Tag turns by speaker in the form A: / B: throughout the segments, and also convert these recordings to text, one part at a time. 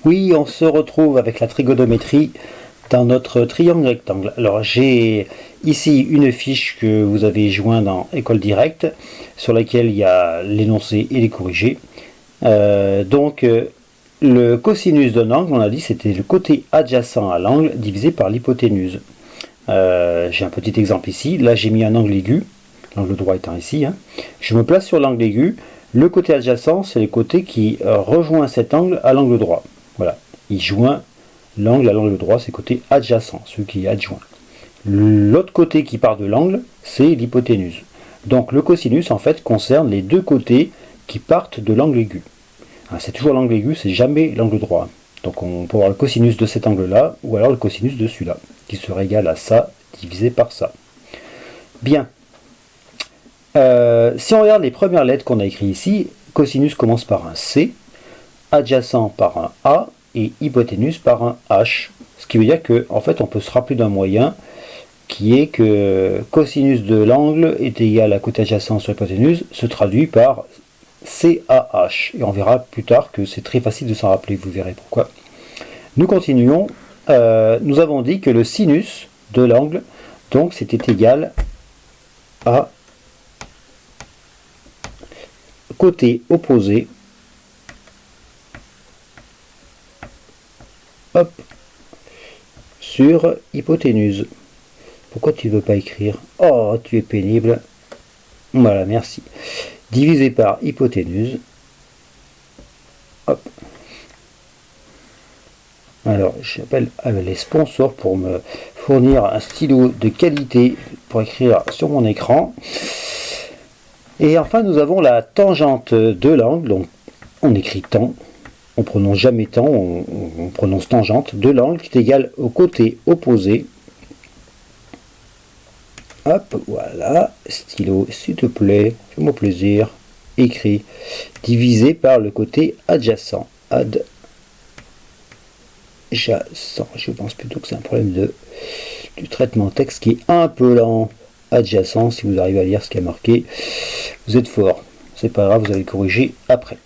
A: Oui, on se retrouve avec la trigonométrie dans notre triangle rectangle. Alors j'ai ici une fiche que vous avez jointe dans École Directe sur laquelle il y a l'énoncé et les corrigés. Le cosinus d'un angle, on a dit, c'était le côté adjacent à l'angle divisé par l'hypoténuse. J'ai un petit exemple ici. Là j'ai mis un angle aigu, l'angle droit étant ici. Je me place sur l'angle aigu. Le côté adjacent, c'est le côté qui rejoint cet angle à l'angle droit. Voilà, il joint l'angle à l'angle droit, c'est le côté adjacent, celui qui est adjoint. L'autre côté qui part de l'angle, c'est l'hypoténuse. Donc le cosinus, en fait, concerne les deux côtés qui partent de l'angle aigu. C'est toujours l'angle aigu, c'est jamais l'angle droit. Donc on peut avoir le cosinus de cet angle-là, ou alors le cosinus de celui-là, qui serait égal à ça, divisé par ça. Bien. Si on regarde les premières lettres qu'on a écrites ici, cosinus commence par un C, adjacent par un A et hypoténuse par un H. Ce qui veut dire qu'en fait, on peut se rappeler d'un moyen qui est que cosinus de l'angle est égal à côté adjacent sur hypoténuse se traduit par CAH. Et on verra plus tard que c'est très facile de s'en rappeler, vous verrez pourquoi. Nous continuons. Nous avons dit que le sinus de l'angle, donc c'était égal à côté opposé sur hypoténuse. Pourquoi tu ne veux pas écrire? Oh, tu es pénible. Voilà, merci. Divisé par hypoténuse. Hop. Alors, j'appelle les sponsors pour me fournir un stylo de qualité pour écrire sur mon écran. Et enfin, nous avons la tangente de l'angle. Donc, on écrit tan. On ne prononce jamais tan, on prononce tangente de l'angle qui est égal au côté opposé. Hop, voilà, stylo, s'il te plaît, fais-moi plaisir, écrit, divisé par le côté adjacent. Adjacent, je pense plutôt que c'est un problème du traitement texte qui est un peu lent. Adjacent, si vous arrivez à lire ce qui est marqué, vous êtes fort. C'est pas grave, vous allez corriger après.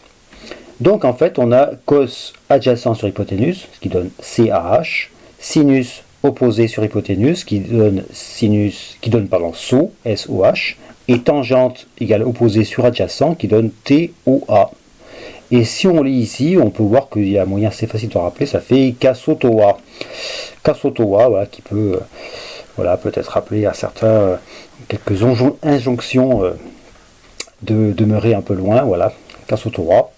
A: Donc en fait, on a cos adjacent sur hypoténuse, ce qui donne CAH, sinus opposé sur hypoténuse, qui donne SO, SOH, et tangente égale opposé sur adjacent, qui donne TOA. Et si on lit ici, on peut voir qu'il y a un moyen assez facile de rappeler, ça fait Kasotoa. Kasotoa, voilà, qui peut peut-être rappeler à certains quelques injonctions de demeurer un peu loin, voilà, Kasotoa.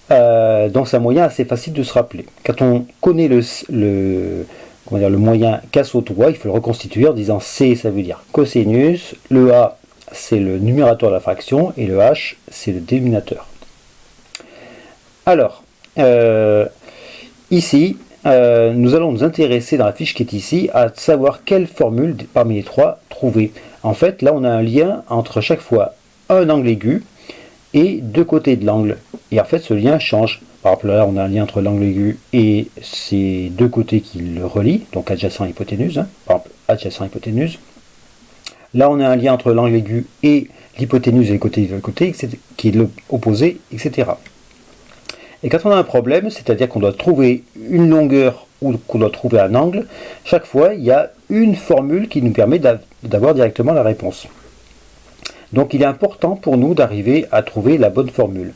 A: Donc c'est un moyen assez facile de se rappeler. Quand on connaît le moyen Kasotoa, il faut le reconstituer en disant C, ça veut dire cosinus, le A c'est le numérateur de la fraction et le H c'est le dénominateur. Alors, ici, nous allons nous intéresser dans la fiche qui est ici à savoir quelle formule parmi les trois trouver. En fait, là on a un lien entre chaque fois un angle aigu et deux côtés de l'angle. Et en fait, ce lien change. Par exemple, là, on a un lien entre l'angle aigu et ces deux côtés qui le relient, donc adjacent et hypoténuse. Par exemple, adjacent et hypoténuse. Là, on a un lien entre l'angle aigu et l'hypoténuse et les côtés de côté, qui est l'opposé, etc. Et quand on a un problème, c'est-à-dire qu'on doit trouver une longueur ou qu'on doit trouver un angle, chaque fois, il y a une formule qui nous permet d'avoir directement la réponse. Donc il est important pour nous d'arriver à trouver la bonne formule.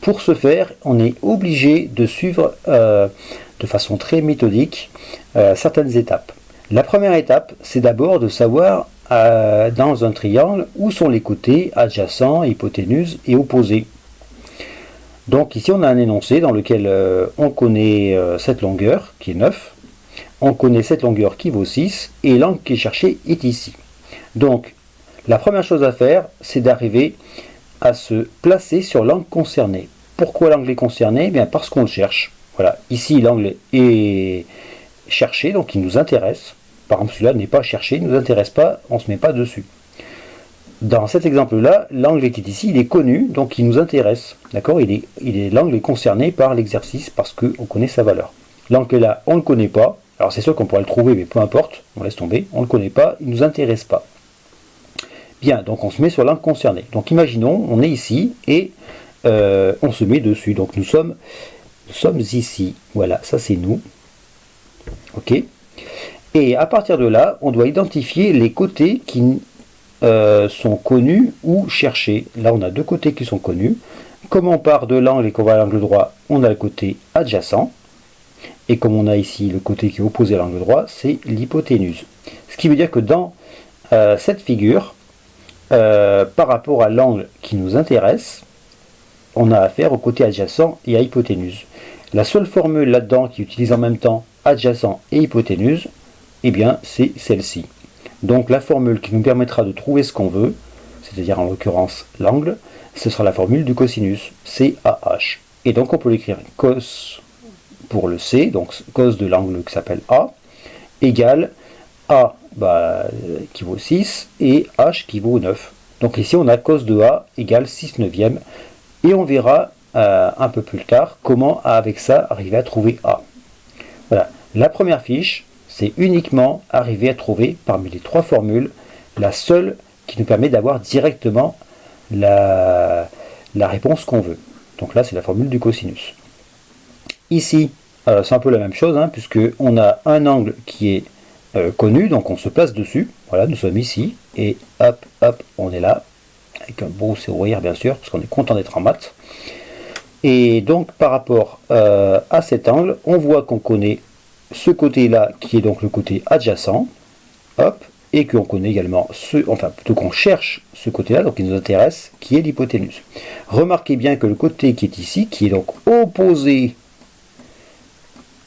A: Pour ce faire, on est obligé de suivre de façon très méthodique certaines étapes. La première étape, c'est d'abord de savoir dans un triangle où sont les côtés adjacents, hypoténuse et opposés. Donc ici on a un énoncé dans lequel on connaît cette longueur qui est 9, on connaît cette longueur qui vaut 6 et l'angle qui est cherché est ici. Donc la première chose à faire, c'est d'arriver à se placer sur l'angle concerné. Pourquoi l'angle est concerné? Eh bien parce qu'on le cherche. Voilà, ici l'angle est cherché, donc il nous intéresse. Par exemple, celui-là n'est pas cherché, il ne nous intéresse pas, on ne se met pas dessus. Dans cet exemple-là, l'angle qui est ici, il est connu, donc il nous intéresse. D'accord? L'angle est concerné par l'exercice parce qu'on connaît sa valeur. L'angle là, on ne le connaît pas. Alors c'est sûr qu'on pourrait le trouver, mais peu importe, on laisse tomber. On ne le connaît pas, il ne nous intéresse pas. Bien, donc on se met sur l'angle concerné. Donc imaginons, on est ici et on se met dessus. Donc nous sommes Nous sommes ici. Voilà, ça c'est nous. Ok. Et à partir de là, on doit identifier les côtés qui sont connus ou cherchés. Là, on a deux côtés qui sont connus. Comme on part de l'angle et qu'on va à l'angle droit, on a le côté adjacent. Et comme on a ici le côté qui est opposé à l'angle droit, c'est l'hypoténuse. Ce qui veut dire que dans cette figure, par rapport à l'angle qui nous intéresse, on a affaire au côté adjacent et à hypoténuse. La seule formule là-dedans qui utilise en même temps adjacent et hypoténuse, eh bien c'est celle-ci. Donc la formule qui nous permettra de trouver ce qu'on veut, c'est-à-dire en l'occurrence l'angle, ce sera la formule du cosinus, CAH. Et donc on peut l'écrire cos pour le C, donc cos de l'angle qui s'appelle A, égale A qui vaut 6 et H qui vaut 9. Donc ici on a cos de A égale 6 neuvième, et on verra un peu plus tard comment avec ça arriver à trouver A. Voilà, la première fiche, c'est uniquement arriver à trouver parmi les trois formules la seule qui nous permet d'avoir directement la réponse qu'on veut. Donc là c'est la formule du cosinus. Ici c'est un peu la même chose, hein, puisque on a un angle qui est connu, donc on se place dessus. Voilà, nous sommes ici et hop hop on est là avec un beau sourire bien sûr parce qu'on est content d'être en maths. Et donc par rapport à cet angle, on voit qu'on connaît ce côté-là qui est donc le côté adjacent, hop, et qu'on connaît également plutôt qu'on cherche ce côté-là, donc qui nous intéresse, qui est l'hypoténuse. Remarquez bien que le côté qui est ici, qui est donc opposé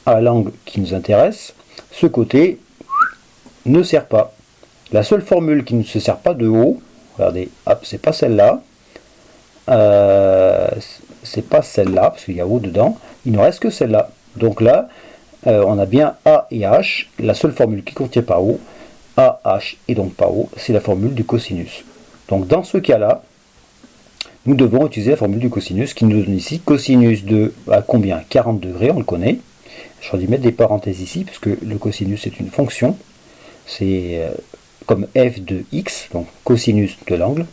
A: à l'angle qui nous intéresse, ce côté ne sert pas. La seule formule qui ne se sert pas de haut, regardez, hop, c'est pas celle-là, c'est pas celle-là, parce qu'il y a haut dedans, il ne reste que celle-là. Donc là, on a bien A et H, la seule formule qui ne contient pas haut, A, H et donc pas haut, c'est la formule du cosinus. Donc dans ce cas-là, nous devons utiliser la formule du cosinus qui nous donne ici cosinus de à combien 40 degrés, on le connaît. Je vais mettre des parenthèses ici, parce que le cosinus est une fonction. C'est comme f de x, donc cosinus de l'angle.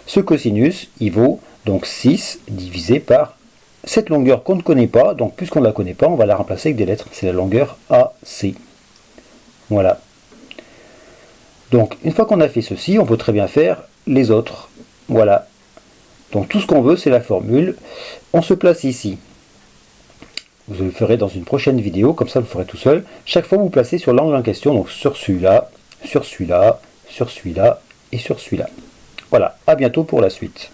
A: Ce cosinus, il vaut donc 6 divisé par cette longueur qu'on ne connaît pas. Donc puisqu'on ne la connaît pas, on va la remplacer avec des lettres. C'est la longueur AC. Voilà. Donc une fois qu'on a fait ceci, on peut très bien faire les autres. Voilà. Donc tout ce qu'on veut, c'est la formule. On se place ici. Vous le ferez dans une prochaine vidéo, comme ça vous le ferez tout seul. Chaque fois vous placez sur l'angle en question, donc sur celui-là, sur celui-là, sur celui-là et sur celui-là. Voilà, à bientôt pour la suite.